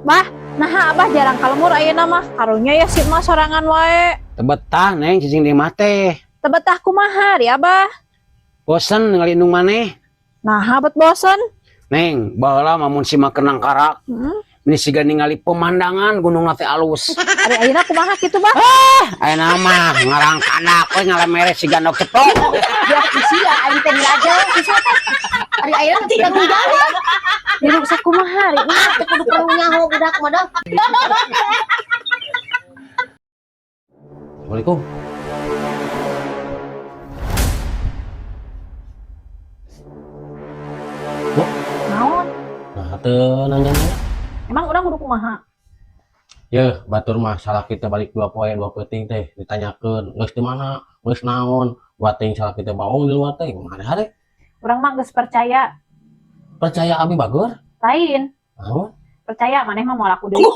Bah, nah abah jarang kalemur ayeuna mah. Karunya ya si mah sorangan wae. Tebetah neng cicing di mate. Tebetah kumaha ya abah. Bosen ngalindung maneh. Nah, abet bosen. Neng, baheula mamun simak kenang karak. Ini siga ningali pemandangan gunung nate alus. Ari ayeuna kumaha kitu bah? Ayeuna mah ngarang kanak we ngalemere siga nok cetok. Biar sia aing teh dilajeng sisa teh. Ari ayeuna teh tidak jalan. Di ruksak kumaha ari mah. Teh kudu perlu nyaho budak mah dah. Assalamualaikum. Naon? Nah, teu nanya. Emang urang kudu kumaha? Ya, batur mah salah kita balik 2 poin 2 penting teh ditanyakeun, geus di mana, geus naon, wating salah kita baung di luar teh, mana hare? Urang mah geus percaya. Percaya abi bagur? Lain. Naon? Percaya maneh mah mau laku deui.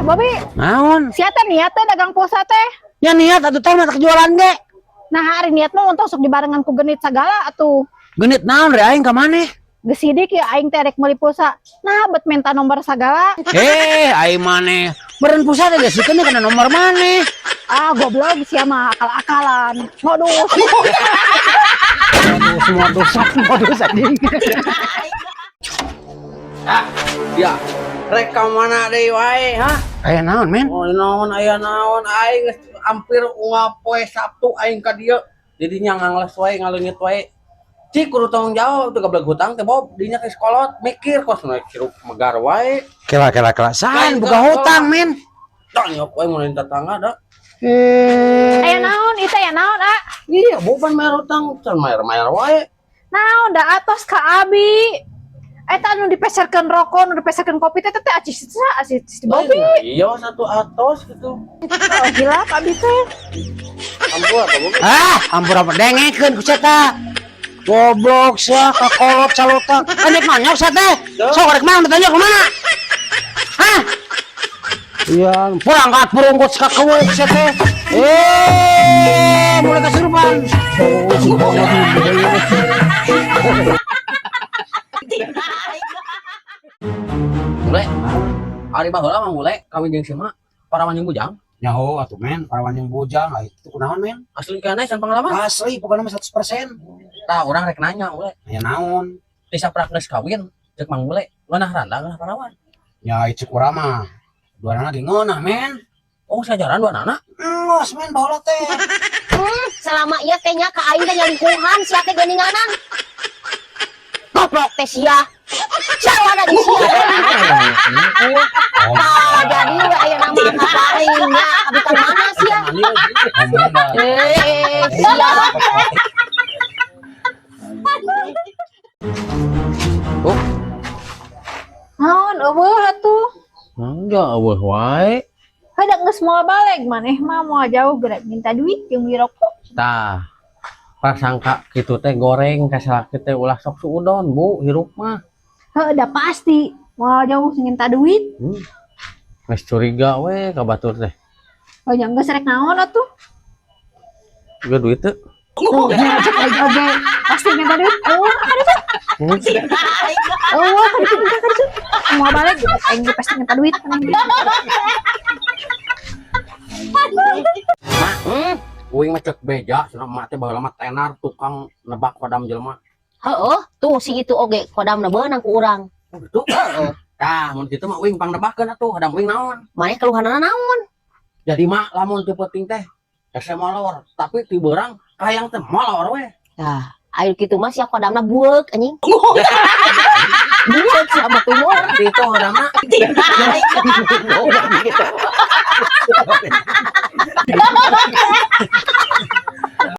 Bobi, Naon? sia teh niat teh dagang pulsa teh. Ya niat atuh teh mah jualan ge. Nah, hari niat mah untuk sok dibarengan ku genit segala atuh. Genit naon re aing ka maneh? Geus sidik ya aing teh rek meuli pulsa. Nah, bet minta nomor segala. Aing maneh. Beren pulsa teh gasikeun kana nomor maneh. Ah, goblok sia mah akal-akalan. Modus. Modus anjing. Ya, rek mana deui wae, ha? Aya naon, men? Oh, naon aya naon aing geus hampir poe Sabtu aing ka dieu. Jadi nya ngangles wae ngaleungit wae. Cik kudu tanggung jawab teu gablek hutang teh Bob dinya ke sekolot mikir kos naik sirup megar wae. Kela saan buka hutang, men. Tah nyok wae mulai tetangga da. Aya naon itu ya naon, ah? Iya, bukan mayar hutang, can mayar wae. Naon da atos ka abi. Eta anu dipeserkeun rokok, anu dipeserkeun kopi teh teh acis si Bobi. Iya, satu atos gitu. Oh, hilap abi teh. Ampur apa Bobi? Ampur apa dengekeun ku eta. Goblok sia kakolot calota. Anjek manyok sia teh. Sok rek mang ditanya kemana? Hah? Iya, perangkat perungkut kakeueuk sia teh. Mulai kasurupan. Mulai. Ari baheula mah mulai kawin jeung si mak parawan jeung bujang. Nyaho atuh men, parawan jeung bujang itu kunaon men? Asli kana can pengalaman? Asli, pokona mah 100%. Tah urang rek nanya mulai. Nanya naon? Ti saprak geus kawin, ceuk mang mulai. Leunah randang lah parawan. Ya itu urang mah. Dua anak ge ngeunah men. Oh, sajaran dua anak? Engos men baheula teh. Selama ieu teh nya ka aing teh nyalingkuhan sia teh geuninganan. Goblok teh sia. Salah da di sia. Jadi aya nama kaparingnya abi ka mana sia? Sia. Oh, Naon eueuh atuh? enggak eueuh wae. Hadak geus moal balik maneh mah moal jauh gerak minta duit jeung beli rokok. Tah, prasangka kitu teh goreng kasalaki teh ulah sok suudon, Bu, hirup mah. Heuh, da pasti moal jauh minta duit. Geus curiga we ka batur teh. Oh, nya geus rek naon atuh? Juga duit teh. Tuh, nya cek oge pasti minta duit. Oh, ada tuh. Oh, kada moal balik aing ge pasti minta duit maneh. Uing mah cek beja, cenah mak teh baheula mah tenar tukang nebak kodam jelema. Heueuh, tuh si itu oge kodamna beunang ku urang. Oh, gitu? Tah, mun kitu mah uing pangdebakeun atuh, hadam uing naon? Maneh keluhanana naon? Jadi mak lamun teu penting teh hese molor, tapi ti beurang kayang teh molor we. Tah, ayo kitu mah sia kodamna bueuk anjing. Bueuk sia mah tumor. Itu hodamna.